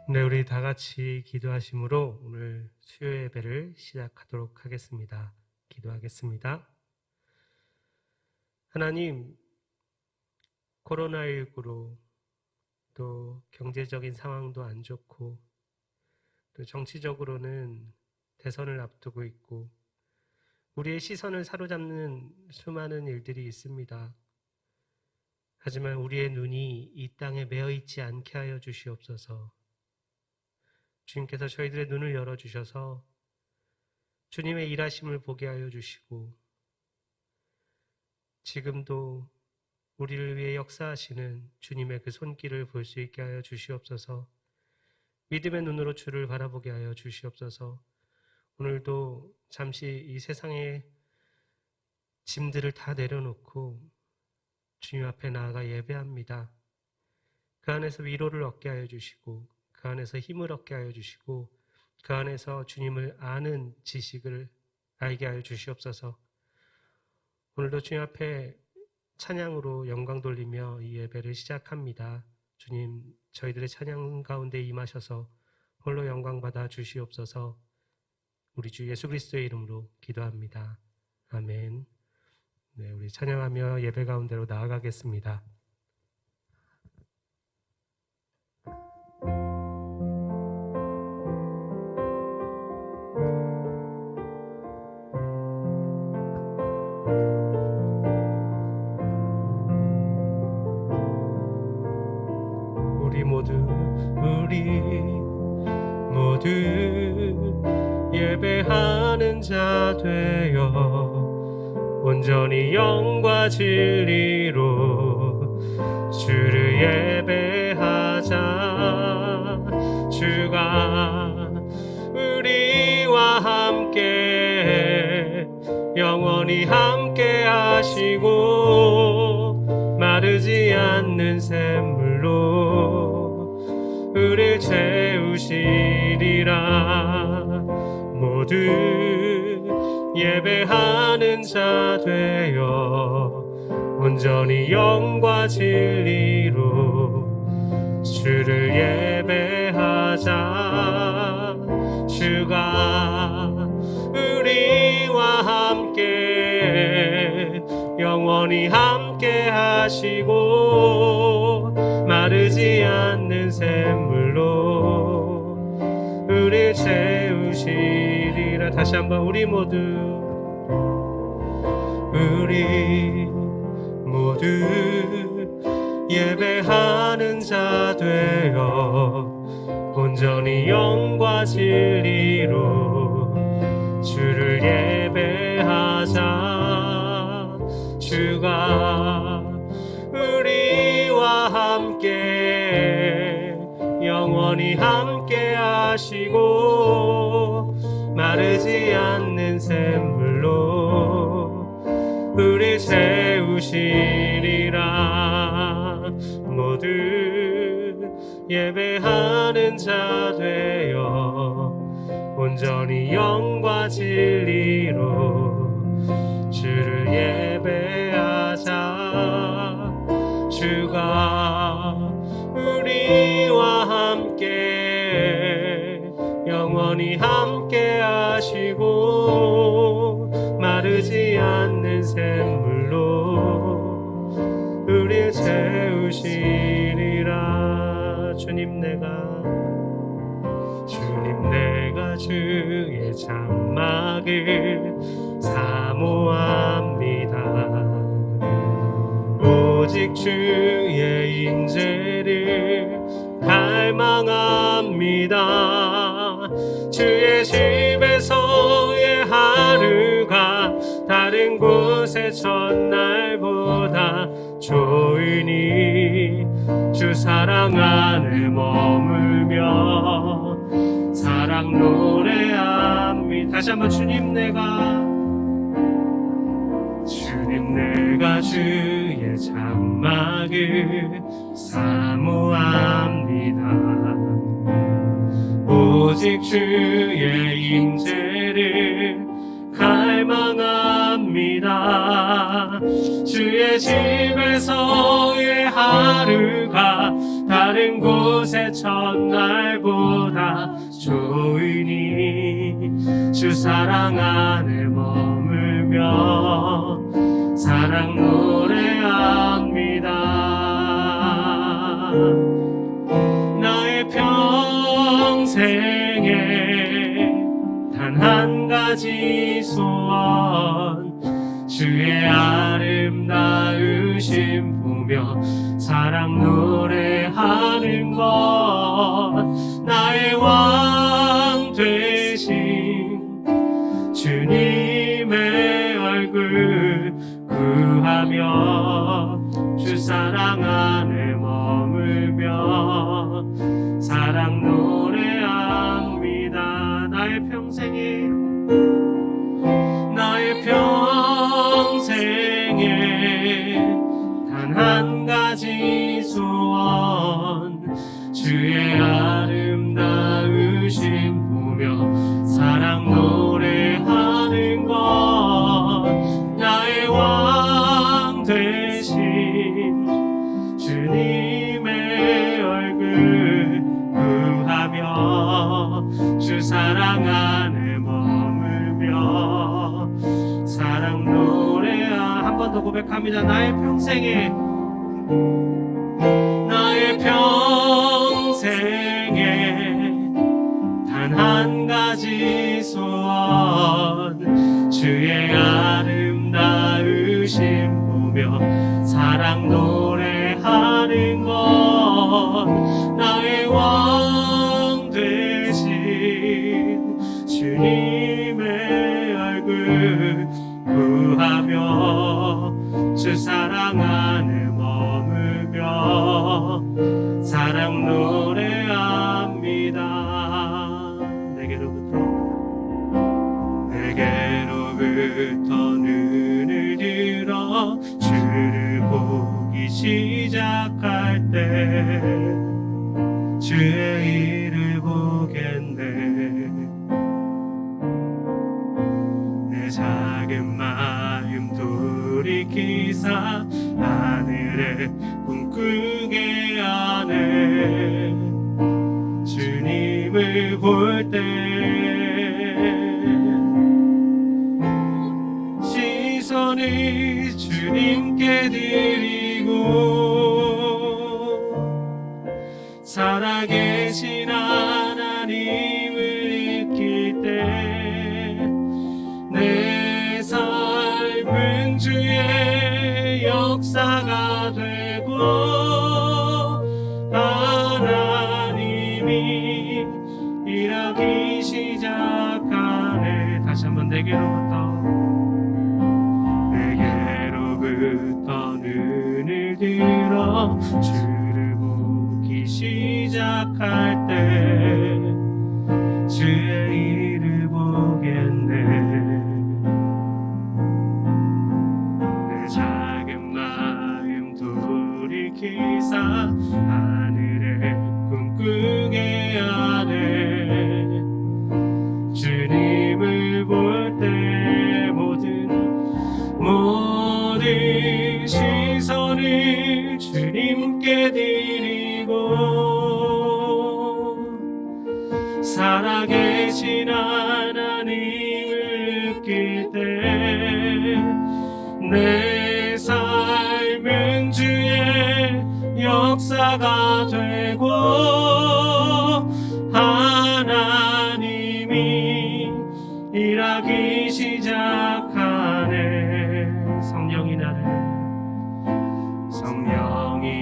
네, 우리 다 같이 기도하심으로 오늘 수요 예배를 시작하도록 하겠습니다. 기도하겠습니다. 하나님, 코로나19로 또 경제적인 상황도 안 좋고 또 정치적으로는 대선을 앞두고 있고 우리의 시선을 사로잡는 수많은 일들이 있습니다. 하지만 우리의 눈이 이 땅에 매여 있지 않게 하여 주시옵소서. 주님께서 저희들의 눈을 열어주셔서 주님의 일하심을 보게 하여 주시고 지금도 우리를 위해 역사하시는 주님의 그 손길을 볼 수 있게 하여 주시옵소서. 믿음의 눈으로 주를 바라보게 하여 주시옵소서. 오늘도 잠시 이 세상의 짐들을 다 내려놓고 주님 앞에 나아가 예배합니다. 그 안에서 위로를 얻게 하여 주시고 그 안에서 힘을 얻게 하여 주시고 그 안에서 주님을 아는 지식을 알게 하여 주시옵소서. 오늘도 주님 앞에 찬양으로 영광 돌리며 이 예배를 시작합니다. 주님, 저희들의 찬양 가운데 임하셔서 홀로 영광 받아 주시옵소서. 우리 주 예수 그리스도의 이름으로 기도합니다. 아멘. 네, 우리 찬양하며 예배 가운데로 나아가겠습니다. 우리 모두 예배하는 자 되어 온전히 영과 진리로 주를 예배하자. 주가 우리와 함께 영원히 함께 하시고 마르지 않는 샘물로 우릴 채우시리라. 모두 예배하는 자 되어 온전히 영과 진리로 주를 예배하자. 주가 우리와 함께 영원히 함께 하시고 마르지 않는 샘물로 우릴 채우시리라. 다시 한번 우리 모두 예배하는 자 되어 온전히 영과 진리로 주를 예배하자. 주가 우리와 함께 영원히 함께 하시고 마르지 않는 샘물로 우리 채우시리라. 모두 예배하는 자 되어 온전히 영과 진리로 주를 예배하자. 주가 우리와 함께 영원히 함께 하시고 마르지 않는 샘물로 우릴 채우시리라. 주님 내가 주의 장막을 사모합니다. 오직 주의 인재를 갈망합니다. 주의 집에서의 하루가 다른 곳의 첫날보다 좋으니 주 사랑 안에 머물며 사랑 노래합니다. 다시 한번 주님 내가 주의 장막을 사모합니다. 오직 주의 임재를 갈망합니다. 주의 집에서의 하루가 다른 다른 곳의 첫날보다 좋으니 주 사랑 안에 머물며 사랑 노래합니다. 나의 평생에 단 한 가지 소원, 주의 아름다우심 보며 사랑 노래하는 것, 나의 왕 되신 주님의 얼굴 구하며 주 사랑 안에 머물며 사랑 노래합니다. 나의 평생에 단 한 가지 소원, 주의 아름다우심 보며 사랑 노래하는 것, 나의 왕 되신 주님의 얼굴 구하며 주 사랑 안에 머물며 사랑 노래하. 한 번 더 고백합니다. 나의 평생에 단 한 가지 소원, 주의 아름다우심 보며 사랑 노래하는 것, 나의 왕 되신 주님의 얼굴 구하며 주 사랑 안에 머물며 사랑 노래합니다. 내게로부터 눈을 들어 주를 보기 시작할 때 주의 일을 보겠네. 내 작은 마음 돌이키사 하늘에 꿈꾸게 하네. 주님을 볼 때 시선을 주님께 드리고 살아계신 하나님을 느낄 때 내 삶은 주의 역사가 되고 하나님이 일하기 시작하네. 다시 한번 내게로부터 눈을 들어 주를 보기 시작할 때 주의 일을 보겠네. 내 작은 마음 돌이키사 하늘에 꿈꾸게 하네. 주님을 볼 때 모든 시선을 주님께 드리고 살아계신 하나님을 느낄 때 내 삶은 주의 역사가 되고 하나님이 일하기 시작하네. 성령이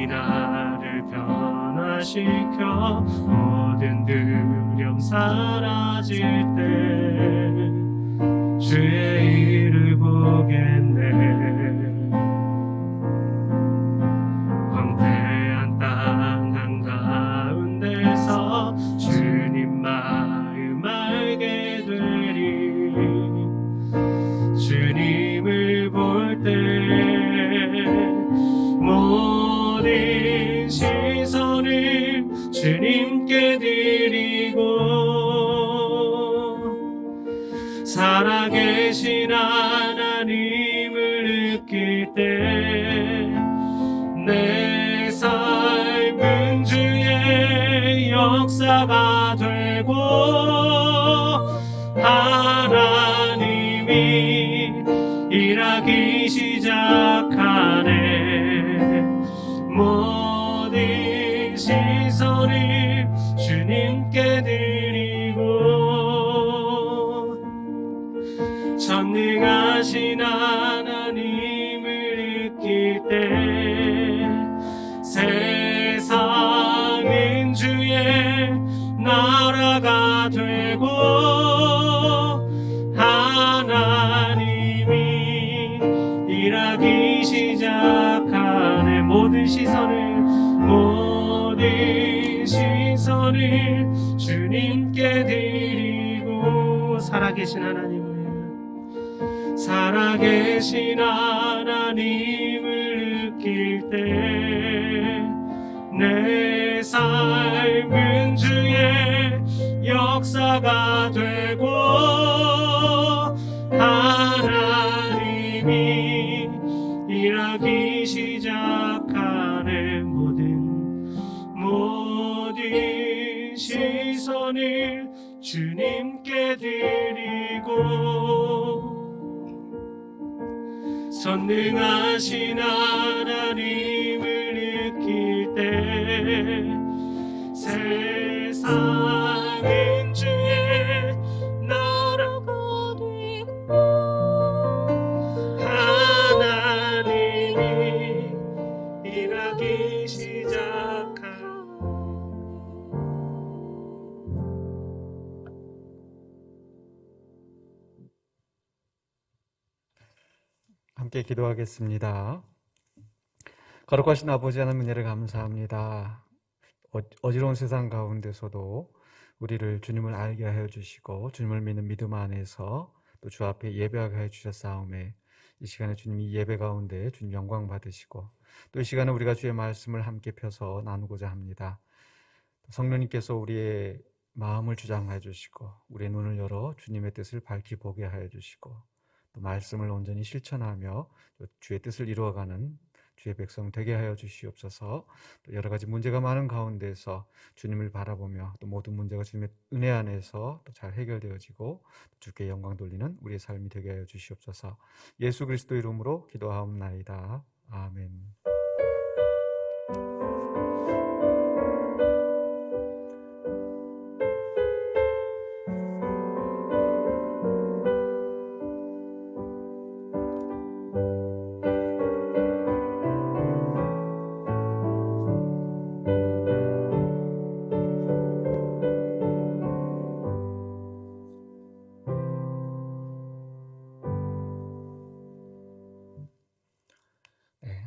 나를 변화시켜 모든 두려움 사라질 때 주의 일을 보겠네. 황폐한 땅 한가운데서 주님 마음 알게 되리. 주님을 볼 때 모든 시선을 주님께 드리고 살아계신 하나님을 느낄 때 내 삶은 주의 역사가 되고 하나님이 일하기 시작하네. 모든 시선을 주님께 드리고 전능하신 하나님을 느낄 때 세상은 주의 나라가 되고 하나님이 일하기 시작하네. 모든 시선을 주님께 드리고 살아계신 하나님을 느낄 때 내 삶은 주의 역사가 되고 하나님이 일하기 시작하네. 모든 시선을 주님께 드리고 전능하신 하나님을 느낄 때 세상은 주의 나라가 되고 하나님이 일하기 시작하네. 함께 기도하겠습니다. 거룩하신 아버지 하나님, 은혜를 감사합니다. 어지러운 세상 가운데서도 우리를 주님을 알게 하여 주시고 주님을 믿는 믿음 안에서 또 주 앞에 예배하게 하여 주셨사오매 이 시간에 주님 이 예배 가운데 주님 영광 받으시고 또 이 시간에 우리가 주의 말씀을 함께 펴서 나누고자 합니다. 성령님께서 우리의 마음을 주장하여 주시고 우리의 눈을 열어 주님의 뜻을 밝히 보게 하여 주시고 또 말씀을 온전히 실천하며 주의 뜻을 이루어가는 주의 백성 되게 하여 주시옵소서. 또 여러 가지 문제가 많은 가운데서 주님을 바라보며 또 모든 문제가 주님의 은혜 안에서 또 잘 해결되어지고 주께 영광 돌리는 우리의 삶이 되게 하여 주시옵소서. 예수 그리스도 이름으로 기도하옵나이다. 아멘.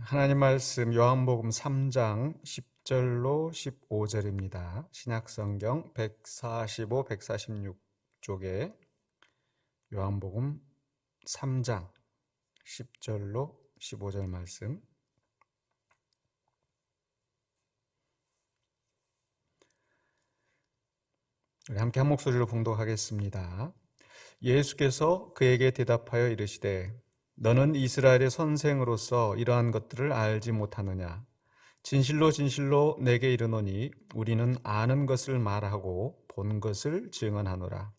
하나님 말씀 요한복음 3장 10절로 15절입니다. 신약성경 145, 146쪽에 요한복음 3장 10절로 15절 말씀. 우리 함께 한 목소리로 봉독하겠습니다. 예수께서 그에게 대답하여 이르시되 너는 이스라엘의 선생으로서 이러한 것들을 알지 못하느냐? 진실로 진실로 내게 이르노니 우리는 아는 것을 말하고 본 것을 증언하노라.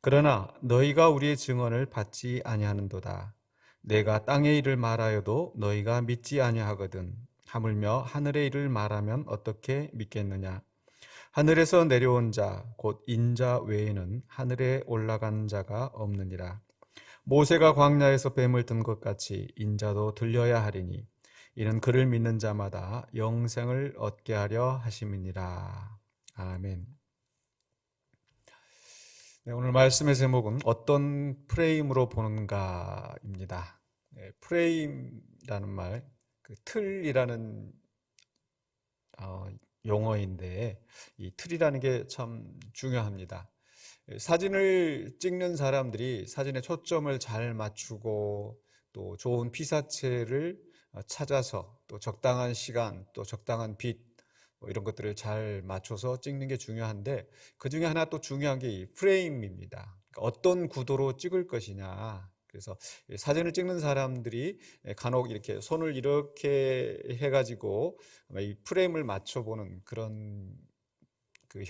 그러나 너희가 우리의 증언을 받지 아니하는도다. 내가 땅의 일을 말하여도 너희가 믿지 아니하거든. 하물며 하늘의 일을 말하면 어떻게 믿겠느냐? 하늘에서 내려온 자 곧 인자 외에는 하늘에 올라간 자가 없느니라. 모세가 광야에서 뱀을 든 것 같이 인자도 들려야 하리니 이는 그를 믿는 자마다 영생을 얻게 하려 하심이니라. 아멘. 네, 오늘 말씀의 제목은 어떤 프레임으로 보는가입니다. 네, 프레임이라는 말, 그 틀이라는 용어인데 이 틀이라는 게 참 중요합니다. 사진을 찍는 사람들이 사진에 초점을 잘 맞추고 또 좋은 피사체를 찾아서 또 적당한 시간 또 적당한 빛 이런 것들을 잘 맞춰서 찍는 게 중요한데 그 중에 하나 또 중요한 게 이 프레임입니다. 그러니까 어떤 구도로 찍을 것이냐. 그래서 사진을 찍는 사람들이 간혹 이렇게 손을 이렇게 해가지고 이 프레임을 맞춰보는 그런 그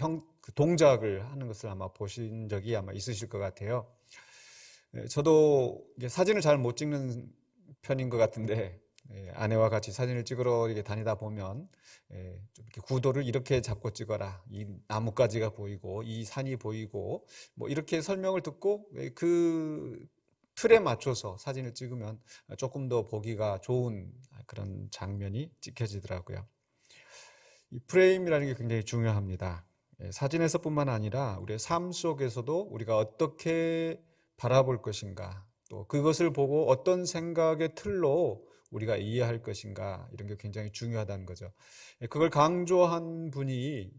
동작을 하는 것을 아마 보신 적이 아마 있으실 것 같아요. 저도 이게 사진을 잘 못 찍는 편인 것 같은데, 아내와 같이 사진을 찍으러 이렇게 다니다 보면 좀 이렇게 구도를 이렇게 잡고 찍어라. 이 나뭇가지가 보이고 이 산이 보이고 뭐 이렇게 설명을 듣고 그 틀에 맞춰서 사진을 찍으면 조금 더 보기가 좋은 그런 장면이 찍혀지더라고요. 이 프레임이라는 게 굉장히 중요합니다. 사진에서뿐만 아니라 우리의 삶 속에서도 우리가 어떻게 바라볼 것인가, 또 그것을 보고 어떤 생각의 틀로 우리가 이해할 것인가, 이런 게 굉장히 중요하다는 거죠. 그걸 강조한 분이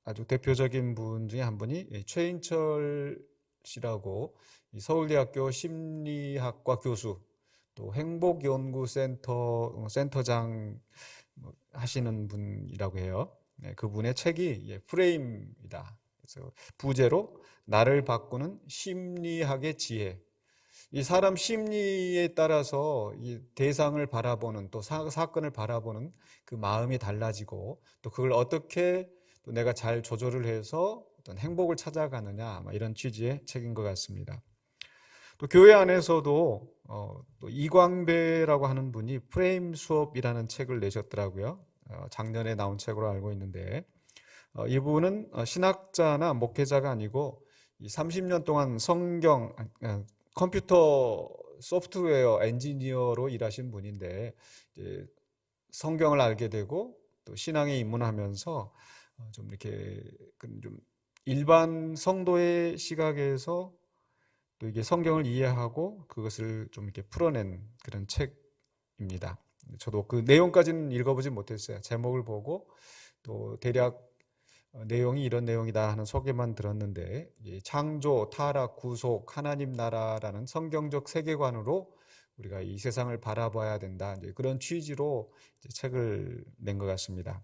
아주 대표적인 분 중에 한 분이 최인철 씨라고 서울대학교 심리학과 교수, 또 행복연구센터장 하시는 분이라고 해요. 그분의 책이 프레임이다. 그래서 부제로 나를 바꾸는 심리학의 지혜. 이 사람 심리에 따라서 이 대상을 바라보는, 또 사건을 바라보는 그 마음이 달라지고, 또 그걸 어떻게 또 내가 잘 조절을 해서 어떤 행복을 찾아가느냐, 이런 취지의 책인 것 같습니다. 또 교회 안에서도 또 이광배라고 하는 분이 프레임 수업이라는 책을 내셨더라고요. 작년에 나온 책으로 알고 있는데, 이분은 신학자나 목회자가 아니고 30년 동안 컴퓨터 소프트웨어 엔지니어로 일하신 분인데, 이제 성경을 알게 되고 또 신앙에 입문하면서 좀 이렇게 좀 일반 성도의 시각에서 또 이게 성경을 이해하고 그것을 좀 이렇게 풀어낸 그런 책입니다. 저도 그 내용까지는 읽어보지 못했어요. 제목을 보고 또 대략 내용이 이런 내용이다 하는 소개만 들었는데, 창조, 타락, 구속, 하나님 나라라는 성경적 세계관으로 우리가 이 세상을 바라봐야 된다, 이제 그런 취지로 이제 책을 낸 것 같습니다.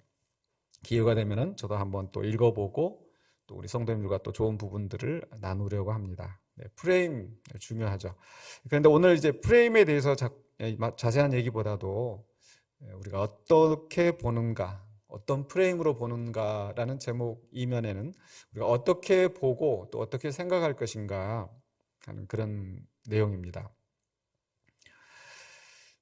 기회가 되면은 저도 한번 또 읽어보고 또 우리 성도님들과 또 좋은 부분들을 나누려고 합니다. 프레임 중요하죠. 그런데 오늘 이제 프레임에 대해서 자세한 얘기보다도 우리가 어떻게 보는가, 어떤 프레임으로 보는가라는 제목 이면에는 우리가 어떻게 보고 또 어떻게 생각할 것인가 하는 그런 내용입니다.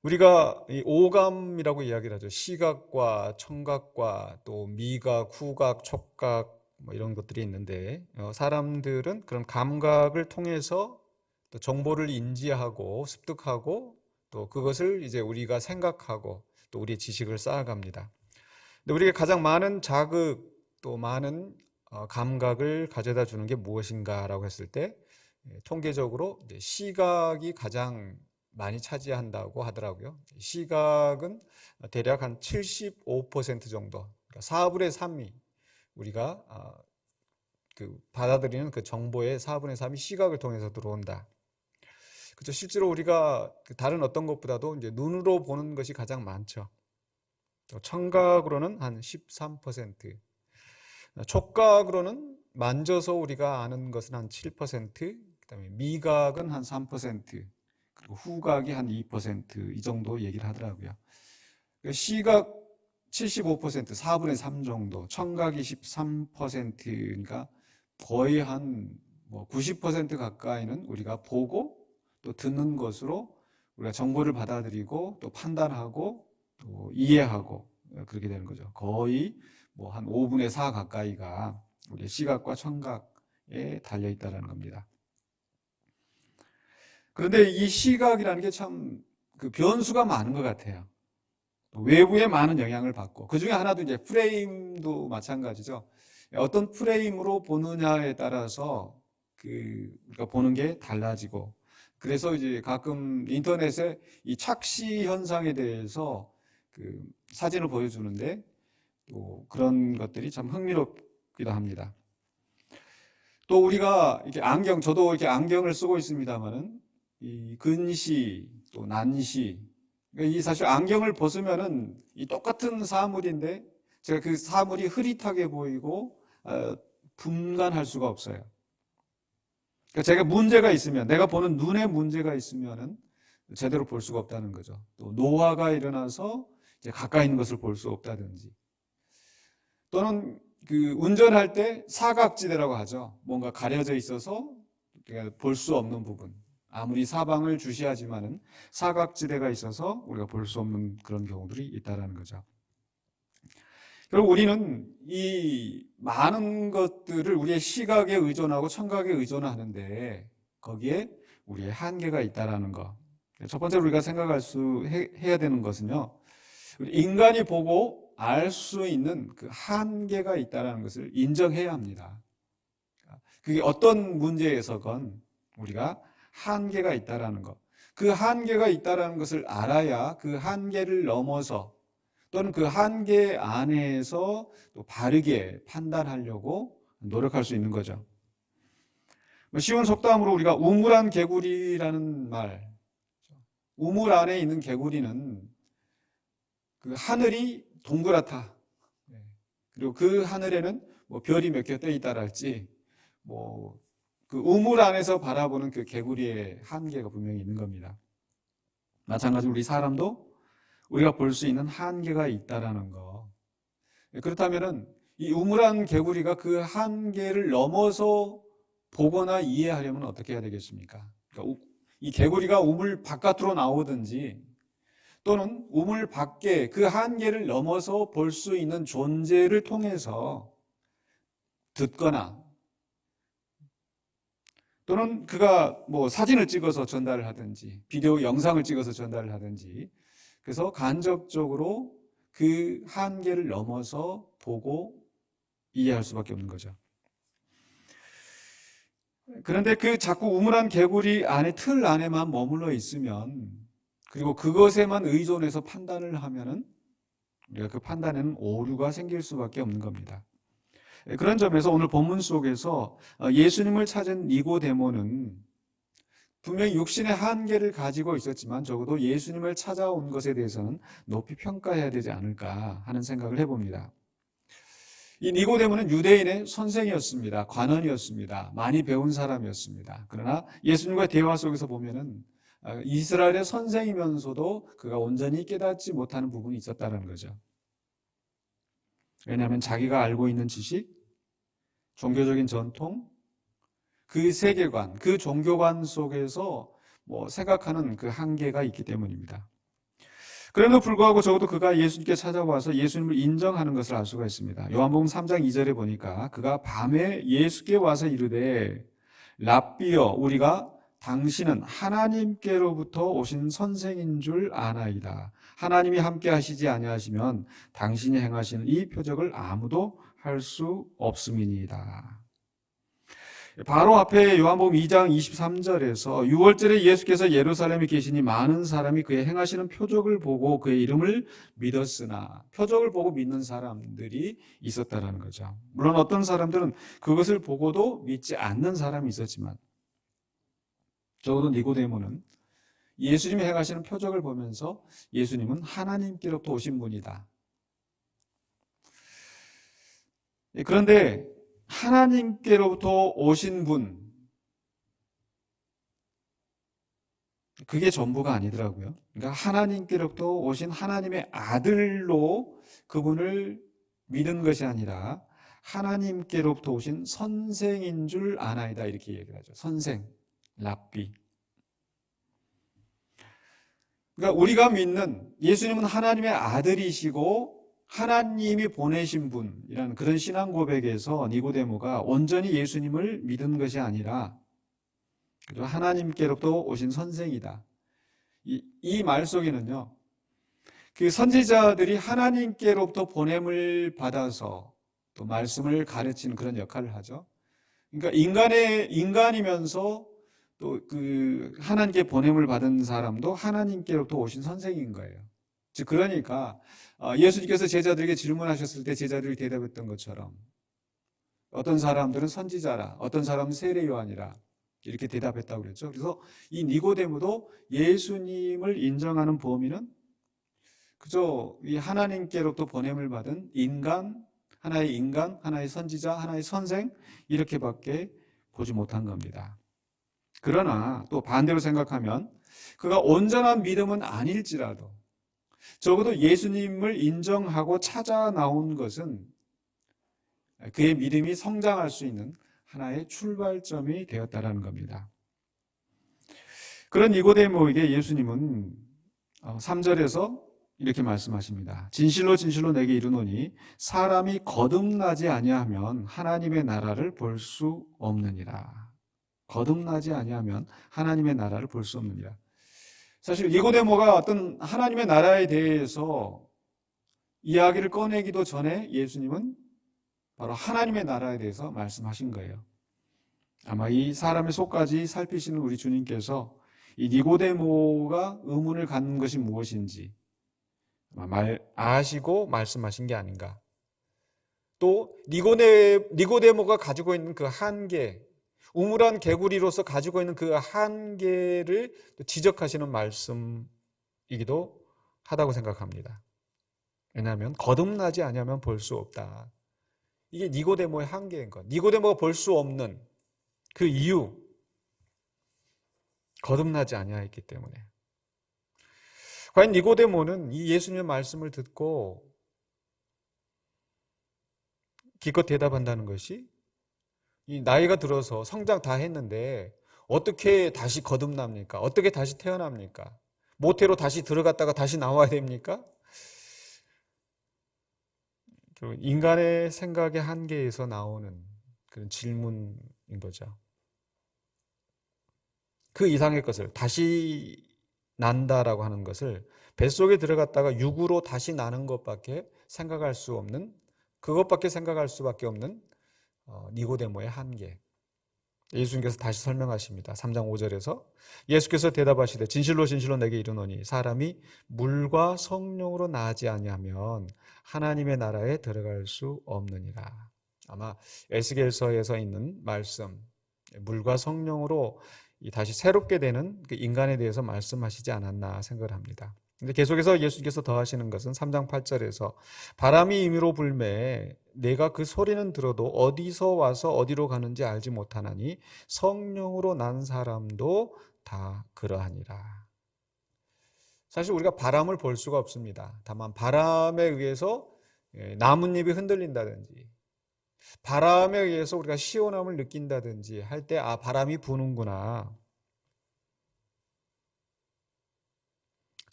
우리가 이 오감이라고 이야기를 하죠. 시각과 청각과 또 미각, 후각, 촉각 이런 것들이 있는데, 사람들은 그런 감각을 통해서 또 정보를 인지하고 습득하고 또 그것을 이제 우리가 생각하고 또 우리의 지식을 쌓아갑니다. 근데 우리가 가장 많은 자극 또 많은 감각을 가져다 주는 게 무엇인가라고 했을 때, 통계적으로 시각이 가장 많이 차지한다고 하더라고요. 시각은 대략 한 75% 정도, 그러니까 4분의 3이 우리가 받아들이는 그 정보의 4분의 3이 시각을 통해서 들어온다. 그렇죠. 실제로 우리가 다른 어떤 것보다도 이제 눈으로 보는 것이 가장 많죠. 청각으로는 한 13%, 촉각으로는 만져서 우리가 아는 것은 한 7%, 그다음에 미각은 한 3%, 그리고 후각이 한 2%, 이 정도 얘기를 하더라고요. 시각 75%, 4분의 3 정도, 청각이 13%니까 거의 한 90% 가까이는 우리가 보고 또 듣는 것으로 우리가 정보를 받아들이고 또 판단하고 또 이해하고 그렇게 되는 거죠. 거의 한 5분의 4 가까이가 우리 시각과 청각에 달려 있다는 겁니다. 그런데 이 시각이라는 게 참 변수가 많은 것 같아요. 외부에 많은 영향을 받고, 그 중에 하나도 이제 프레임도 마찬가지죠. 어떤 프레임으로 보느냐에 따라서 우리가 보는 게 달라지고, 그래서 이제 가끔 인터넷에 이 착시 현상에 대해서 사진을 보여주는데 또 그런 것들이 참 흥미롭기도 합니다. 또 우리가 이렇게 저도 이렇게 안경을 쓰고 있습니다만은 이 근시 또 난시, 이 사실 안경을 벗으면은 이 똑같은 사물인데 제가 그 사물이 흐릿하게 보이고 분간할 수가 없어요. 그러니까 제가 문제가 있으면, 내가 보는 눈에 문제가 있으면은 제대로 볼 수가 없다는 거죠. 또 노화가 일어나서 이제 가까이 있는 것을 볼 수 없다든지, 또는 그 운전할 때 사각지대라고 하죠. 뭔가 가려져 있어서 볼 수 없는 부분. 아무리 사방을 주시하지만은 사각지대가 있어서 우리가 볼 수 없는 그런 경우들이 있다라는 거죠. 결국 우리는 이 많은 것들을 우리의 시각에 의존하고 청각에 의존하는데 거기에 우리의 한계가 있다라는 것. 첫 번째로 우리가 해야 되는 것은요, 인간이 보고 알 수 있는 그 한계가 있다라는 것을 인정해야 합니다. 그게 어떤 문제에서건 우리가 한계가 있다라는 것. 그 한계가 있다라는 것을 알아야 그 한계를 넘어서 또는 그 한계 안에서 또 바르게 판단하려고 노력할 수 있는 거죠. 쉬운 속담으로 우리가 우물안 개구리라는 말, 우물 안에 있는 개구리는 그 하늘이 동그랗다. 그리고 그 하늘에는 뭐 별이 몇 개 떠 있다랄지 뭐 그 우물 안에서 바라보는 그 개구리의 한계가 분명히 있는 겁니다. 마찬가지로 우리 사람도 우리가 볼 수 있는 한계가 있다라는 거. 그렇다면은 이 우물안 개구리가 그 한계를 넘어서 보거나 이해하려면 어떻게 해야 되겠습니까? 그러니까 이 개구리가 우물 바깥으로 나오든지 또는 우물 밖에 그 한계를 넘어서 볼 수 있는 존재를 통해서 듣거나 또는 그가 뭐 사진을 찍어서 전달을 하든지 비디오 영상을 찍어서 전달을 하든지 그래서 간접적으로 그 한계를 넘어서 보고 이해할 수밖에 없는 거죠. 그런데 그 자꾸 우물안 개구리 안에 틀 안에만 머물러 있으면 그리고 그것에만 의존해서 판단을 하면은 우리가 그 판단에는 오류가 생길 수밖에 없는 겁니다. 그런 점에서 오늘 본문 속에서 예수님을 찾은 니고데모는 분명히 육신의 한계를 가지고 있었지만 적어도 예수님을 찾아온 것에 대해서는 높이 평가해야 되지 않을까 하는 생각을 해봅니다. 이 니고데모는 유대인의 선생이었습니다. 관원이었습니다. 많이 배운 사람이었습니다. 그러나 예수님과 대화 속에서 보면은 이스라엘의 선생이면서도 그가 온전히 깨닫지 못하는 부분이 있었다는 거죠. 왜냐하면 자기가 알고 있는 지식, 종교적인 전통, 그 세계관, 그 종교관 속에서 생각하는 그 한계가 있기 때문입니다. 그럼에도 불구하고 적어도 그가 예수님께 찾아와서 예수님을 인정하는 것을 알 수가 있습니다. 요한복음 3장 2절에 보니까 그가 밤에 예수께 와서 이르되 랍비여 우리가 당신은 하나님께로부터 오신 선생인 줄 아나이다. 하나님이 함께 하시지 아니하시면 당신이 행하시는 이 표적을 아무도 할 수 없음이니이다. 바로 앞에 요한복음 2장 23절에서 6월절에 예수께서 예루살렘에 계시니 많은 사람이 그의 행하시는 표적을 보고 그의 이름을 믿었으나 표적을 보고 믿는 사람들이 있었다는 거죠. 물론 어떤 사람들은 그것을 보고도 믿지 않는 사람이 있었지만 적어도 니고데모는 예수님이 행하시는 표적을 보면서 예수님은 하나님께로부터 오신 분이다. 그런데 하나님께로부터 오신 분, 그게 전부가 아니더라고요. 그러니까 하나님께로부터 오신 하나님의 아들로 그분을 믿은 것이 아니라 하나님께로부터 오신 선생인 줄 아나이다 이렇게 얘기를 하죠. 선생, 랍비. 그러니까 우리가 믿는 예수님은 하나님의 아들이시고 하나님이 보내신 분이라는 그런 신앙 고백에서 니고데모가 온전히 예수님을 믿은 것이 아니라 하나님께로부터 오신 선생이다. 이 말 속에는요, 그 선지자들이 하나님께로부터 보냄을 받아서 또 말씀을 가르치는 그런 역할을 하죠. 그러니까 인간이면서 또 그 하나님께 보냄을 받은 사람도 하나님께로부터 오신 선생인 거예요. 즉 그러니까 예수님께서 제자들에게 질문하셨을 때 제자들이 대답했던 것처럼 어떤 사람들은 선지자라, 어떤 사람은 세례 요한이라 이렇게 대답했다고 그랬죠. 그래서 이 니고데모도 예수님을 인정하는 범위는 그저 이 하나님께로부터 보냄을 받은 인간, 하나의 선지자, 하나의 선생 이렇게밖에 보지 못한 겁니다. 그러나 또 반대로 생각하면 그가 온전한 믿음은 아닐지라도 적어도 예수님을 인정하고 찾아 나온 것은 그의 믿음이 성장할 수 있는 하나의 출발점이 되었다라는 겁니다. 그런 니고데모에게 예수님은 3절에서 이렇게 말씀하십니다. 진실로 진실로 내게 이르노니 사람이 거듭나지 아니하면 하나님의 나라를 볼 수 없느니라. 거듭나지 아니하면 하나님의 나라를 볼 수 없느니라. 사실 니고데모가 어떤 하나님의 나라에 대해서 이야기를 꺼내기도 전에 예수님은 바로 하나님의 나라에 대해서 말씀하신 거예요. 아마 이 사람의 속까지 살피시는 우리 주님께서 이 니고데모가 의문을 갖는 것이 무엇인지 아시고 말씀하신 게 아닌가. 또 니고데모가 가지고 있는 그 한계, 우물한 개구리로서 가지고 있는 그 한계를 지적하시는 말씀이기도 하다고 생각합니다. 왜냐하면 거듭나지 아니하면 볼 수 없다. 이게 니고데모의 한계인 것. 니고데모가 볼 수 없는 그 이유, 거듭나지 아니하였기 때문에. 과연 니고데모는 이 예수님의 말씀을 듣고 기껏 대답한다는 것이 이 나이가 들어서 성장 다 했는데 어떻게 다시 거듭납니까? 어떻게 다시 태어납니까? 모태로 다시 들어갔다가 다시 나와야 됩니까? 인간의 생각의 한계에서 나오는 그런 질문인 거죠. 그 이상의 것을 다시 난다라고 하는 것을 뱃속에 들어갔다가 육으로 다시 나는 것밖에 생각할 수 없는, 그것밖에 생각할 수밖에 없는 니고데모의 한계. 예수님께서 다시 설명하십니다. 3장 5절에서 예수께서 대답하시되 진실로 진실로 내게 이르노니 사람이 물과 성령으로 나지 아니하면 하나님의 나라에 들어갈 수 없느니라. 아마 에스겔서에서 있는 말씀, 물과 성령으로 다시 새롭게 되는 그 인간에 대해서 말씀하시지 않았나 생각을 합니다. 근데 계속해서 예수님께서 더하시는 것은 3장 8절에서 바람이 임의로 불매 내가 그 소리는 들어도 어디서 와서 어디로 가는지 알지 못하나니 성령으로 난 사람도 다 그러하니라. 사실 우리가 바람을 볼 수가 없습니다. 다만 바람에 의해서 나뭇잎이 흔들린다든지 바람에 의해서 우리가 시원함을 느낀다든지 할 때 바람이 부는구나.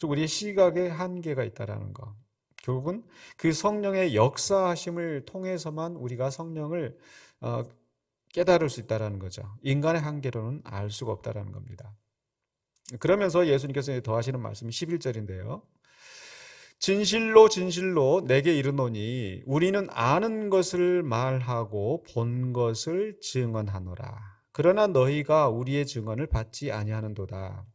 우리의 시각에 한계가 있다라는 거. 결국은 그 성령의 역사하심을 통해서만 우리가 성령을 깨달을 수 있다라는 거죠. 인간의 한계로는 알 수가 없다라는 겁니다. 그러면서 예수님께서 더하시는 말씀이 11절인데요. 진실로 진실로 내게 이르노니 우리는 아는 것을 말하고 본 것을 증언하노라. 그러나 너희가 우리의 증언을 받지 아니하는도다.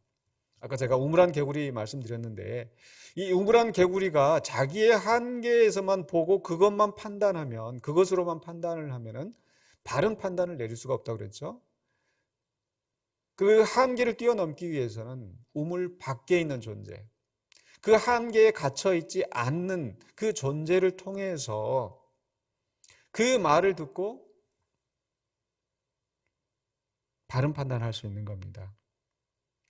아까 제가 우물한 개구리 말씀드렸는데 이 우물한 개구리가 자기의 한계에서만 보고 그것만 판단하면, 그것으로만 판단을 하면은 바른 판단을 내릴 수가 없다고 그랬죠. 그 한계를 뛰어넘기 위해서는 우물 밖에 있는 존재, 그 한계에 갇혀있지 않는 그 존재를 통해서 그 말을 듣고 바른 판단할 수 있는 겁니다.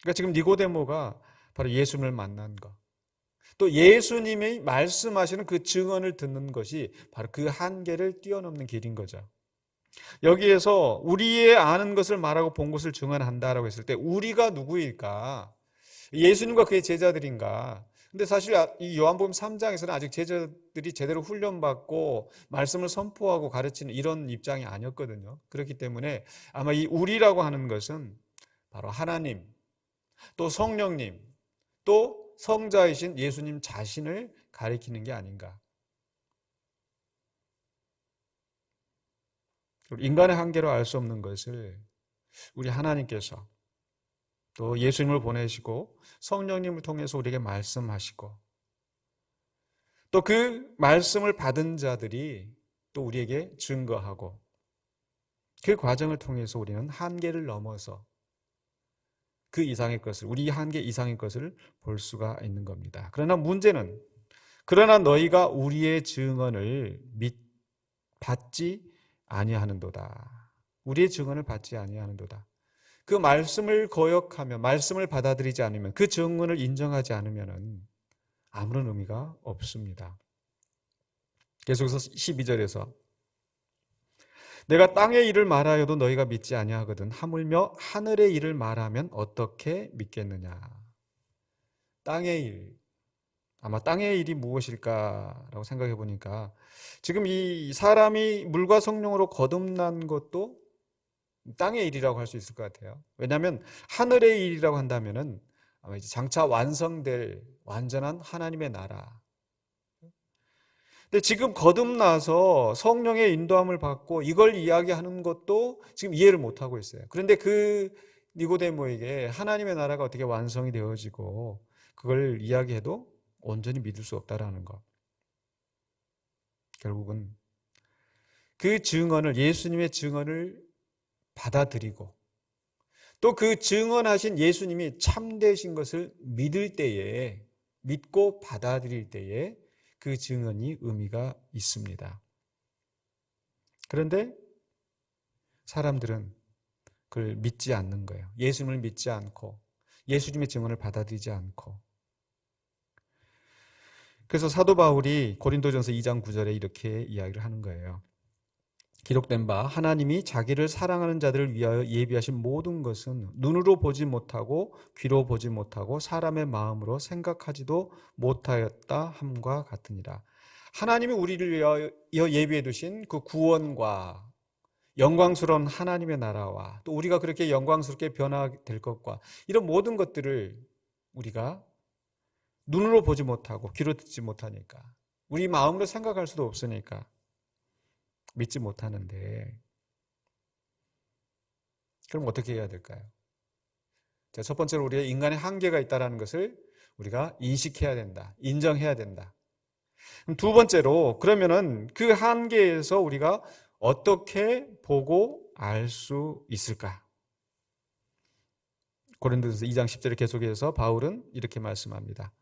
그러니까 지금 니고데모가 바로 예수님을 만난 것, 또 예수님이 말씀하시는 그 증언을 듣는 것이 바로 그 한계를 뛰어넘는 길인 거죠. 여기에서 우리의 아는 것을 말하고 본 것을 증언한다라고 했을 때 우리가 누구일까? 예수님과 그의 제자들인가? 근데 사실 이 요한복음 3장에서는 아직 제자들이 제대로 훈련받고 말씀을 선포하고 가르치는 이런 입장이 아니었거든요. 그렇기 때문에 아마 이 우리라고 하는 것은 바로 하나님, 또 성령님, 또 성자이신 예수님 자신을 가리키는 게 아닌가. 인간의 한계로 알 수 없는 것을 우리 하나님께서 또 예수님을 보내시고 성령님을 통해서 우리에게 말씀하시고 또 그 말씀을 받은 자들이 또 우리에게 증거하고 그 과정을 통해서 우리는 한계를 넘어서 그 이상의 것을, 우리 한계 이상의 것을 볼 수가 있는 겁니다. 그러나 문제는 그러나 너희가 우리의 증언을 받지 아니하는도다. 우리의 증언을 받지 아니하는도다. 그 말씀을 거역하며 말씀을 받아들이지 않으면, 그 증언을 인정하지 않으면 아무런 의미가 없습니다. 계속해서 12절에서 내가 땅의 일을 말하여도 너희가 믿지 아니하거든 하물며 하늘의 일을 말하면 어떻게 믿겠느냐. 땅의 일, 아마 땅의 일이 무엇일까라고 생각해 보니까 지금 이 사람이 물과 성령으로 거듭난 것도 땅의 일이라고 할 수 있을 것 같아요. 왜냐하면 하늘의 일이라고 한다면은 아마 이제 장차 완성될 완전한 하나님의 나라. 근데 지금 거듭나서 성령의 인도함을 받고 이걸 이야기하는 것도 지금 이해를 못 하고 있어요. 그런데 그 니고데모에게 하나님의 나라가 어떻게 완성이 되어지고 그걸 이야기해도 온전히 믿을 수 없다라는 것. 결국은 그 증언을, 예수님의 증언을 받아들이고 또 그 증언하신 예수님이 참되신 것을 믿을 때에, 믿고 받아들일 때에 그 증언이 의미가 있습니다. 그런데 사람들은 그걸 믿지 않는 거예요. 예수님을 믿지 않고 예수님의 증언을 받아들이지 않고. 그래서 사도 바울이 고린도전서 2장 9절에 이렇게 이야기를 하는 거예요. 기록된 바 하나님이 자기를 사랑하는 자들을 위하여 예비하신 모든 것은 눈으로 보지 못하고 귀로 보지 못하고 사람의 마음으로 생각하지도 못하였다 함과 같으니라. 하나님이 우리를 위하여 예비해 두신 그 구원과 영광스러운 하나님의 나라와 또 우리가 그렇게 영광스럽게 변화될 것과 이런 모든 것들을 우리가 눈으로 보지 못하고 귀로 듣지 못하니까 우리 마음으로 생각할 수도 없으니까 믿지 못하는데 그럼 어떻게 해야 될까요? 자, 첫 번째로 우리의 인간의 한계가 있다는 것을 우리가 인식해야 된다. 인정해야 된다. 두 번째로 그러면은 그 한계에서 우리가 어떻게 보고 알 수 있을까? 고린도전서 2장 10절에 계속해서 바울은 이렇게 말씀합니다.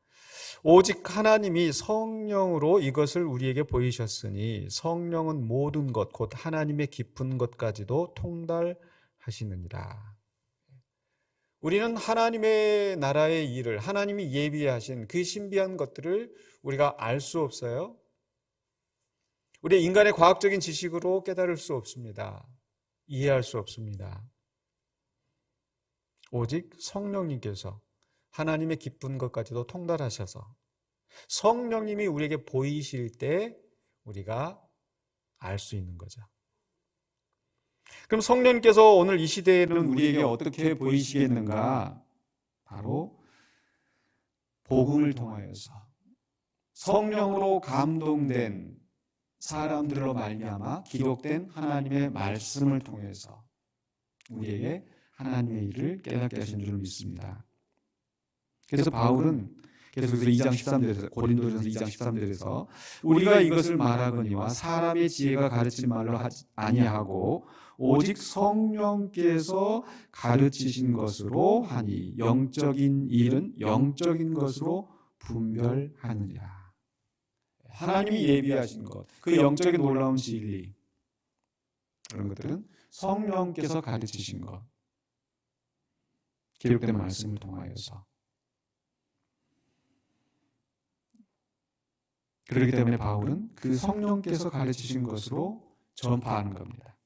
오직 하나님이 성령으로 이것을 우리에게 보이셨으니 성령은 모든 것 곧 하나님의 깊은 것까지도 통달하시느니라. 우리는 하나님의 나라의 일을 하나님이 예비하신 그 신비한 것들을 우리가 알 수 없어요. 우리 인간의 과학적인 지식으로 깨달을 수 없습니다. 이해할 수 없습니다. 오직 성령님께서 하나님의 깊은 것까지도 통달하셔서 성령님이 우리에게 보이실 때 우리가 알 수 있는 거죠. 그럼 성령님께서 오늘 이 시대에는 우리에게 어떻게 보이시겠는가? 바로 복음을 통하여서 성령으로 감동된 사람들로 말미암아 기록된 하나님의 말씀을 통해서 우리에게 하나님의 일을 깨닫게 하신 줄 믿습니다. 그래서 바울은 계속해서 2장 13절에서 고린도전서 2장 13절에서 우리가 이것을 말하거니와 사람의 지혜가 가르친 말로 하지 아니하고 오직 성령께서 가르치신 것으로 하니 영적인 일은 영적인 것으로 분별하느니라. 하나님이 예비하신 것, 그 영적인 놀라운 진리, 그런 것들은 성령께서 가르치신 것, 기록된 말씀을 통하여서. 그렇기 때문에 바울은 그 성령께서 가르치신 것으로 전파하는 겁니다.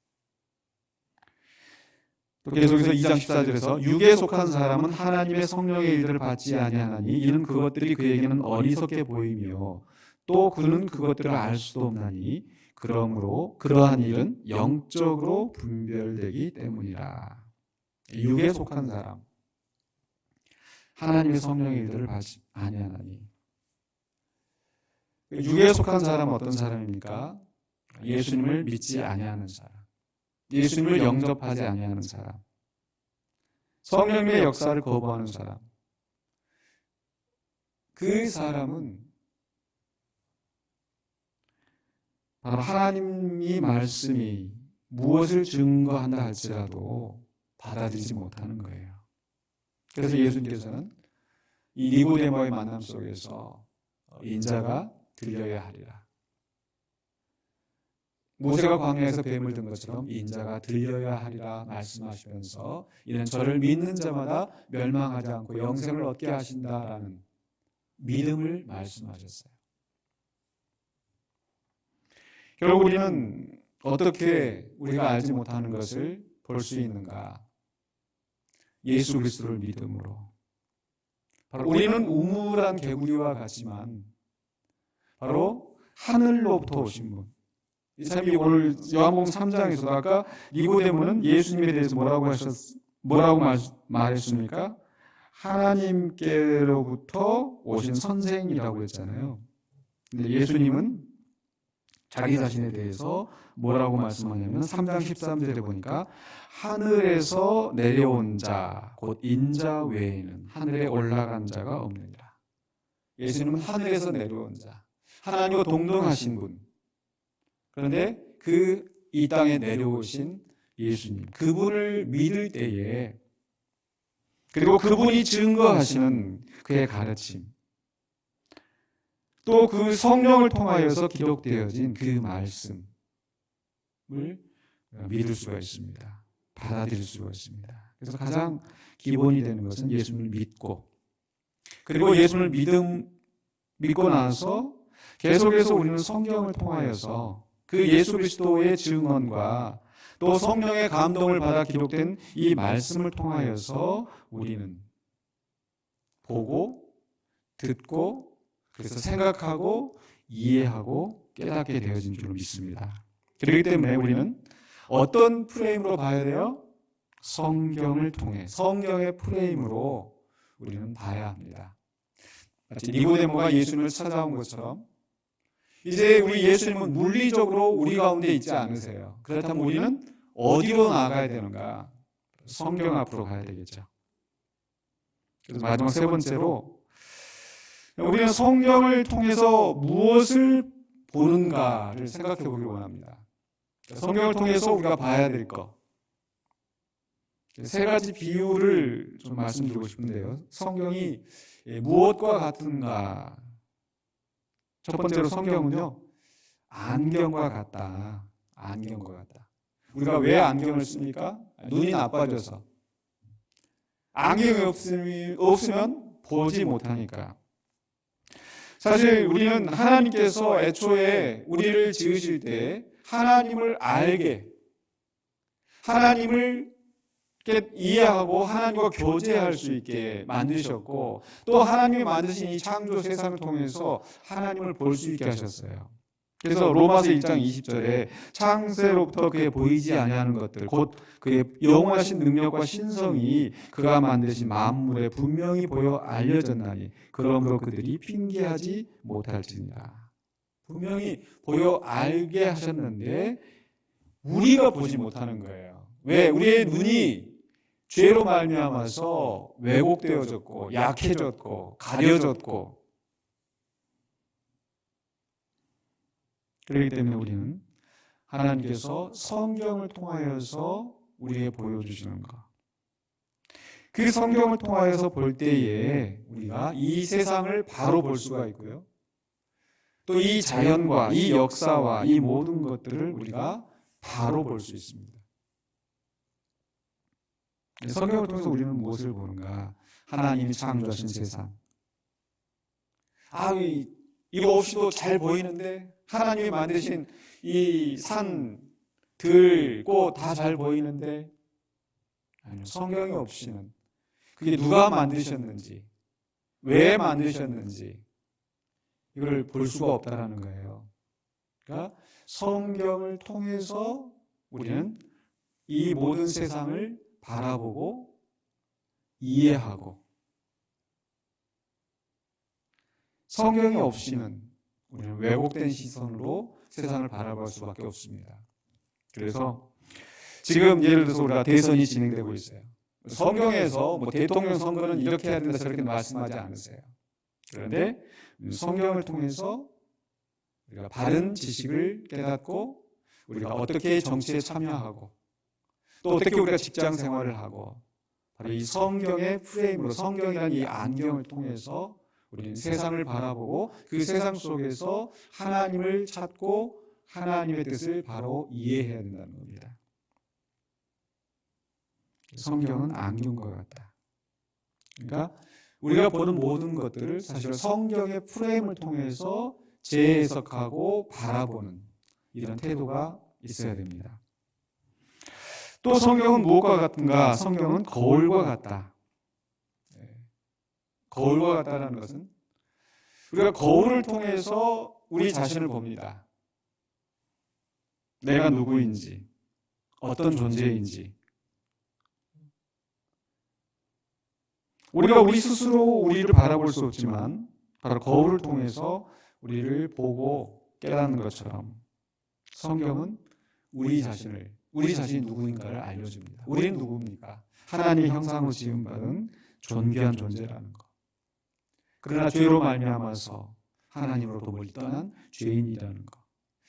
또 계속해서 2장 14절에서 육에 속한 사람은 하나님의 성령의 일들을 받지 아니하나니 이는 그것들이 그에게는 어리석게 보이며 또 그는 그것들을 알 수도 없나니 그러므로 그러한 일은 영적으로 분별되기 때문이라. 육에 속한 사람, 하나님의 성령의 일들을 받지 아니하나니. 육에 속한 사람은 어떤 사람입니까? 예수님을 믿지 아니하는 사람, 예수님을 영접하지 아니하는 사람, 성령의 역사를 거부하는 사람. 그 사람은 바로 하나님의 말씀이 무엇을 증거한다 할지라도 받아들이지 못하는 거예요. 그래서 예수님께서는 이 니고데모의 만남 속에서 인자가 들려야 하리라. 모세가 광야에서 뱀을 든 것처럼 인자가 들려야 하리라 말씀하시면서 이는 저를 믿는 자마다 멸망하지 않고 영생을 얻게 하신다라는 믿음을 말씀하셨어요. 결국 우리는 어떻게 우리가 알지 못하는 것을 볼 수 있는가? 예수 그리스도를 믿음으로. 바로 우리는 우물한 개구리와 같지만 바로 하늘로부터 오신 분. 참 오늘 요한복음 3장에서도 아까 니고데모는 예수님에 대해서 뭐라고 말했습니까? 하나님께로부터 오신 선생이라고 했잖아요. 근데 예수님은 자기 자신에 대해서 뭐라고 말씀하냐면 3장 13절에 보니까 하늘에서 내려온 자, 곧 인자 외에는 하늘에 올라간 자가 없느니라. 예수님은 하늘에서 내려온 자, 하나님과 동등하신 분. 그런데 이 땅에 내려오신 예수님, 그분을 믿을 때에 그리고 그분이 증거하시는 그의 가르침, 또 그 성령을 통하여서 기록되어진 그 말씀을 믿을 수가 있습니다. 받아들일 수가 있습니다. 그래서 가장 기본이 되는 것은 예수님을 믿고, 그리고 예수님을 믿고 나서 계속해서 우리는 성경을 통하여서 그 예수 그리스도의 증언과 또 성령의 감동을 받아 기록된 이 말씀을 통하여서 우리는 보고 듣고 그래서 생각하고 이해하고 깨닫게 되어진 줄로 믿습니다. 그렇기 때문에 우리는 어떤 프레임으로 봐야 돼요? 성경을 통해, 성경의 프레임으로 우리는 봐야 합니다. 마치 니고데모가 예수님을 찾아온 것처럼 이제 우리 예수님은 물리적으로 우리 가운데 있지 않으세요. 그렇다면 우리는 어디로 나아가야 되는가? 성경 앞으로 가야 되겠죠. 그래서 마지막 세 번째로 우리는 성경을 통해서 무엇을 보는가를 생각해 보길 원합니다. 성경을 통해서 우리가 봐야 될 것. 세 가지 비유를 좀 말씀드리고 싶은데요. 성경이 무엇과 같은가? 첫 번째로 성경은요, 안경과 같다. 안경과 같다. 우리가 왜 안경을 씁니까? 눈이 나빠져서. 안경이 없으면 보지 못하니까. 사실 우리는 하나님께서 애초에 우리를 지으실 때 하나님을 알게, 하나님을 이해하고 하나님과 교제할 수 있게 만드셨고, 또 하나님이 만드신 이 창조 세상을 통해서 하나님을 볼 수 있게 하셨어요. 그래서 로마서 1장 20절에 창세로부터 그의 보이지 아니하는 것들, 곧 그의 영원하신 능력과 신성이 그가 만드신 만물에 분명히 보여 알려졌나니 그러므로 그들이 핑계하지 못할지니라. 분명히 보여 알게 하셨는데 우리가 보지 못하는 거예요. 왜? 우리의 눈이 죄로 말미암아서 왜곡되어졌고 약해졌고 가려졌고, 그렇기 때문에 우리는 하나님께서 성경을 통하여서 우리에게 보여주시는 것, 그 성경을 통하여서 볼 때에 우리가 이 세상을 바로 볼 수가 있고요, 또 이 자연과 이 역사와 이 모든 것들을 우리가 바로 볼 수 있습니다. 성경을 통해서 우리는 무엇을 보는가? 하나님이 창조하신 세상. 이거 없이도 잘 보이는데, 하나님이 만드신 이 산, 들, 꽃 다 잘 보이는데, 아니요, 성경이 없이는 그게 누가 만드셨는지, 왜 만드셨는지 이걸 볼 수가 없다라는 거예요. 그러니까 성경을 통해서 우리는 이 모든 세상을 바라보고 이해하고, 성경이 없이는 우리는 왜곡된 시선으로 세상을 바라볼 수밖에 없습니다. 그래서 지금 예를 들어서 우리가 대선이 진행되고 있어요. 성경에서 대통령 선거는 이렇게 해야 된다 저렇게 말씀하지 않으세요. 그런데 성경을 통해서 우리가 바른 지식을 깨닫고 우리가 어떻게 정치에 참여하고 또 어떻게 우리가 직장 생활을 하고, 바로 이 성경의 프레임으로, 성경이라는 이 안경을 통해서 우리는 세상을 바라보고 그 세상 속에서 하나님을 찾고 하나님의 뜻을 바로 이해해야 된다는 겁니다. 성경은 안경과 같다. 그러니까 우리가 보는 모든 것들을 사실 성경의 프레임을 통해서 재해석하고 바라보는 이런 태도가 있어야 됩니다. 또 성경은 무엇과 같은가? 성경은 거울과 같다. 거울과 같다는 것은 우리가 거울을 통해서 우리 자신을 봅니다. 내가 누구인지, 어떤 존재인지. 우리가 우리 스스로 우리를 바라볼 수 없지만 바로 거울을 통해서 우리를 보고 깨닫는 것처럼 성경은 우리 자신이 누구인가를 알려줍니다. 우리는 누굽니까? 하나님의 형상으로 지음받은 존귀한 존재라는 것. 그러나 죄로 말미암아서 하나님으로부터 멀리 떠난 죄인이라는 것.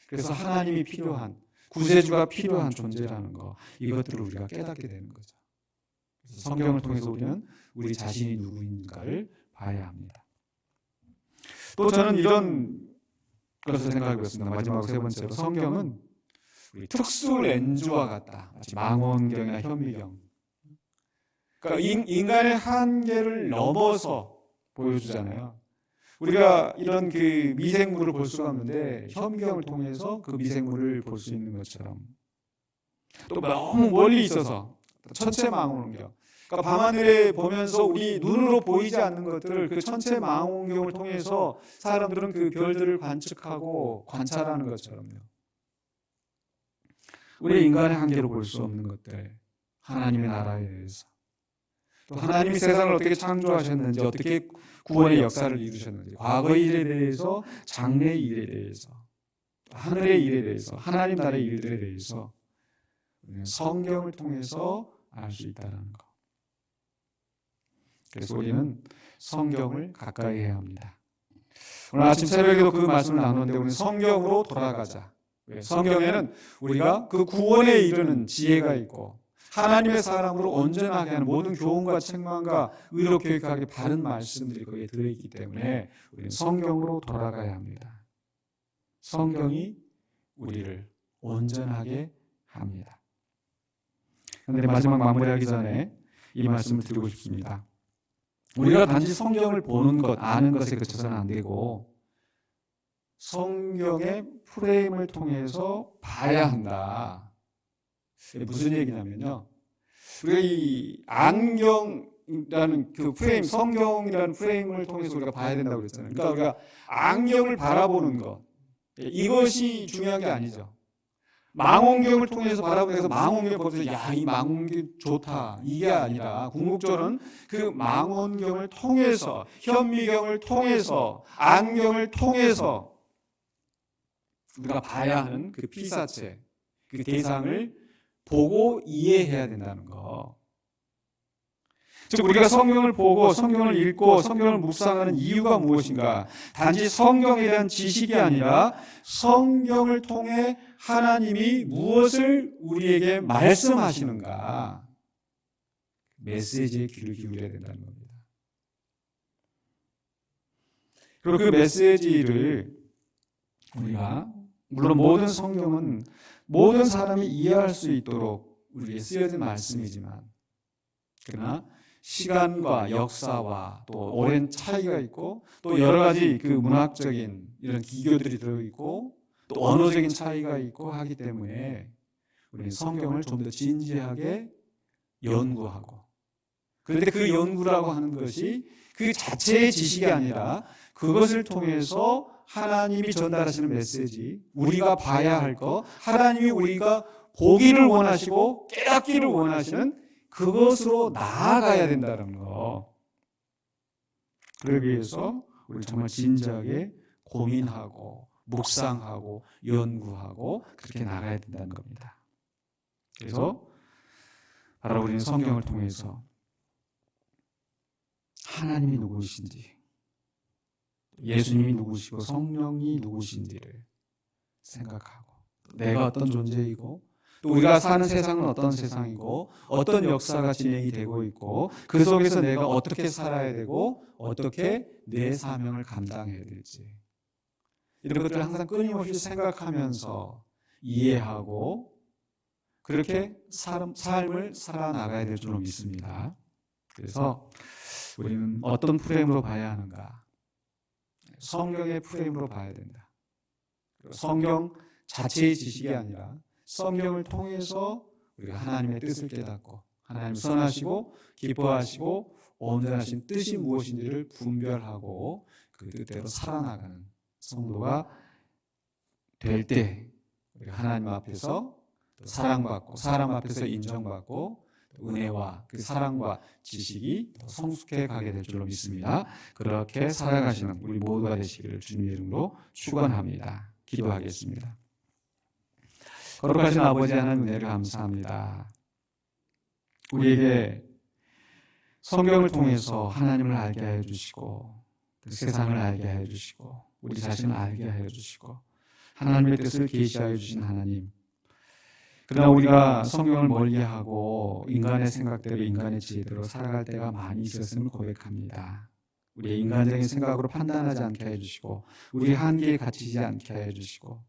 그래서 하나님이 필요한, 구세주가 필요한 존재라는 것. 이것들을 우리가 깨닫게 되는 거죠. 그래서 성경을 통해서 우리는 우리 자신이 누구인가를 봐야 합니다. 또 저는 이런 것을 생각하고 있습니다. 마지막으로 세 번째로 성경은 우리 특수 렌즈와 같다. 마치 망원경이나 현미경. 그러니까 인간의 한계를 넘어서 보여주잖아요. 우리가 이런 그 미생물을 볼 수가 없는데 현미경을 통해서 그 미생물을 볼 수 있는 것처럼 또 너무 멀리 있어서 천체 망원경. 그러니까 밤하늘에 보면서 우리 눈으로 보이지 않는 것들을 그 천체 망원경을 통해서 사람들은 그 별들을 관측하고 관찰하는 것처럼요. 우리 인간의 한계로 볼 수 없는 것들, 하나님의 나라에 대해서, 또 하나님이 세상을 어떻게 창조하셨는지, 어떻게 구원의 역사를 이루셨는지, 과거의 일에 대해서, 장래의 일에 대해서, 하늘의 일에 대해서, 하나님 나라의 일들에 대해서 성경을 통해서 알 수 있다는 것. 그래서 우리는 성경을 가까이 해야 합니다. 오늘 아침 새벽에도 그 말씀을 나눴는데 우리는 성경으로 돌아가자. 성경에는 우리가 그 구원에 이르는 지혜가 있고 하나님의 사람으로 온전하게 하는 모든 교훈과 책망과 의로 교육하기 바른 말씀들이 거기에 들어있기 때문에 우리는 성경으로 돌아가야 합니다. 성경이 우리를 온전하게 합니다. 그런데 마지막 마무리하기 전에 이 말씀을 드리고 싶습니다. 우리가 단지 성경을 보는 것, 아는 것에 그쳐서는 안 되고 성경의 프레임을 통해서 봐야 한다. 무슨 얘기냐면요. 우리가 이 안경이라는 그 프레임, 성경이라는 프레임을 통해서 우리가 봐야 된다고 그랬잖아요. 그러니까 우리가 안경을 바라보는 것, 이것이 중요한 게 아니죠. 망원경을 통해서 바라보면서 망원경 보면서 야, 이 망원경 좋다. 이게 아니라 궁극적으로는 그 망원경을 통해서, 현미경을 통해서, 안경을 통해서 우리가 봐야 하는 그 피사체, 그 대상을 보고 이해해야 된다는 거. 즉 우리가 성경을 보고 성경을 읽고 성경을 묵상하는 이유가 무엇인가? 단지 성경에 대한 지식이 아니라 성경을 통해 하나님이 무엇을 우리에게 말씀하시는가? 메시지에 귀를 기울여야 된다는 겁니다. 그리고 그 메시지를 우리가 물론 모든 성경은 모든 사람이 이해할 수 있도록 우리에게 쓰여진 말씀이지만 그러나 시간과 역사와 또 오랜 차이가 있고 또 여러 가지 그 문학적인 이런 기교들이 들어있고 또 언어적인 차이가 있고 하기 때문에 우리는 성경을 좀 더 진지하게 연구하고 그런데 그 연구라고 하는 것이 그 자체의 지식이 아니라 그것을 통해서 하나님이 전달하시는 메시지, 우리가 봐야 할 것, 하나님이 우리가 보기를 원하시고 깨닫기를 원하시는 그것으로 나아가야 된다는 거. 그러기 위해서 우리 정말 진지하게 고민하고 묵상하고 연구하고 그렇게 나가야 된다는 겁니다. 그래서 바로 우리는 성경을 통해서 하나님이 누구신지, 예수님이 누구시고 성령이 누구신지를 생각하고 내가 어떤 존재이고 또 우리가 사는 세상은 어떤 세상이고 어떤 역사가 진행이 되고 있고 그 속에서 내가 어떻게 살아야 되고 어떻게 내 사명을 감당해야 될지 이런 것들을 항상 끊임없이 생각하면서 이해하고 그렇게 삶을 살아나가야 될 줄로 믿습니다. 그래서 우리는 어떤 프레임으로 봐야 하는가? 성경의 프레임으로 봐야 된다. 성경 자체의 지식이 아니라 성경을 통해서 우리가 하나님의 뜻을 깨닫고 하나님 선하시고 기뻐하시고 온전하신 뜻이 무엇인지를 분별하고 그 뜻대로 살아나가는 성도가 될 때 우리가 하나님 앞에서 사랑받고 사람 앞에서 인정받고 은혜와 그 사랑과 지식이 더 성숙해 가게 될 줄로 믿습니다. 그렇게 살아가시는 우리 모두가 되시기를 주님의 이름으로 축원합니다. 기도하겠습니다. 거룩하신 아버지 하나님 은혜를 감사합니다. 우리에게 성경을 통해서 하나님을 알게 하여 주시고 그 세상을 알게 하여 주시고 우리 자신을 알게 하여 주시고 하나님의 뜻을 계시하여 주신 하나님, 그러나 우리가 성경을 멀리하고 인간의 생각대로 인간의 지혜대로 살아갈 때가 많이 있었음을 고백합니다. 우리의 인간적인 생각으로 판단하지 않게 해주시고 우리의 한계에 갇히지 않게 해주시고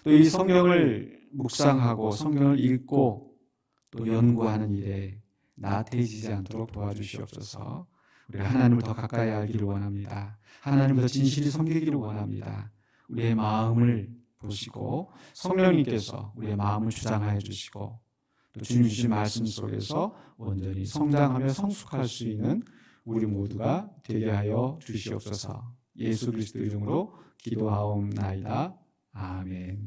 또 이 성경을 묵상하고 성경을 읽고 또 연구하는 일에 나태해지지 않도록 도와주시옵소서. 우리가 하나님을 더 가까이 알기를 원합니다. 하나님을 더 진실히 섬기기를 원합니다. 우리의 마음을 보시고 성령님께서 우리의 마음을 주장하여 주시고 또 주님 주신 말씀 속에서 온전히 성장하며 성숙할 수 있는 우리 모두가 되게 하여 주시옵소서. 예수 그리스도 이름으로 기도하옵나이다. 아멘.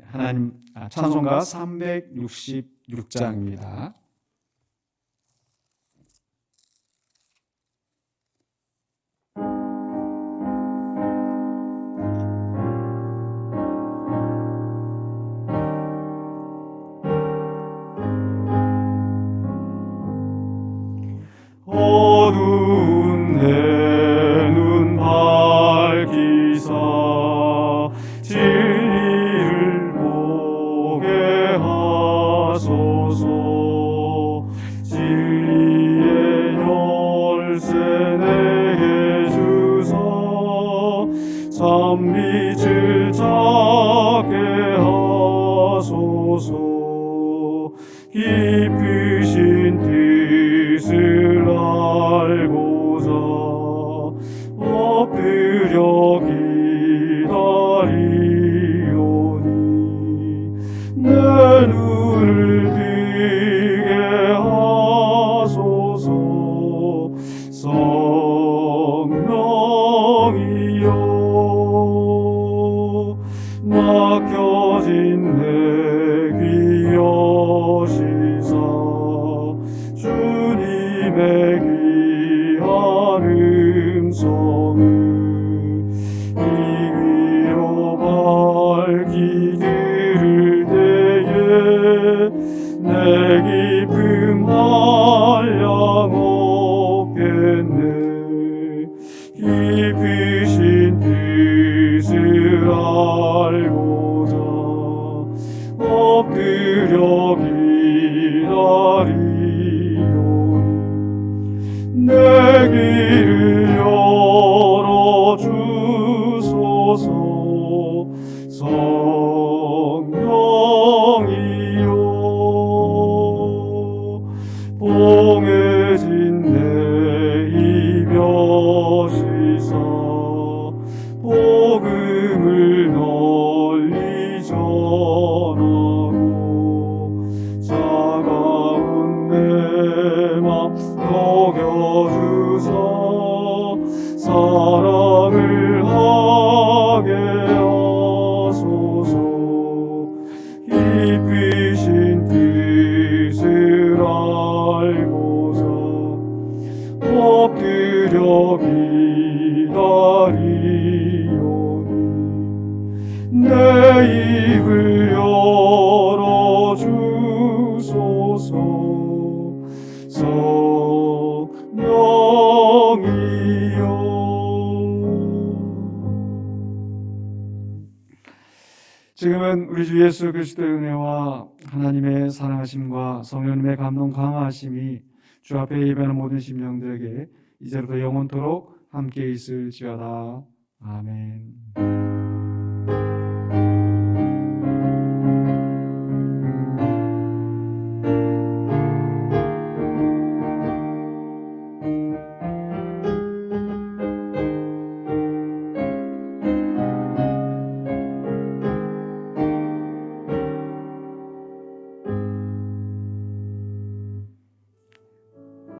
하나님, 찬송가 366장입니다. 어두운 내 눈 밝히사 진리를 보게 하소서. 진리의 열쇠 내게 주사 참빛을 찾게 하소서. 깊으신 뜻을 알고자 엎드려 기다리오니 내 눈을 뜨게 하소서. 성령이여 막혀진 내 귀 여시사 주님의 귀한 음성을 이 귀로 밝히 들을 때에 내 기쁨 한량 없겠네. 깊으신 뜻을 알고자 엎드려 기다리오니 내 귀를 열어주소서. 성령이여 봉해진 내 입 여시사 복음을 널리 전하고 차가운 내 맘 녹여주사 사랑을 하게 하소서. 깊으신 뜻을 알고자 엎드려 기다리오니 내 입을 열어주소서. 성령이여. 지금은 우리 주 예수 그리스도의 은혜와 하나님의 사랑하심과 성령님의 감동 강화하심이 주 앞에 예배하는 모든 심령들에게 이제부터 영원토록 함께 있을지어다. 아멘.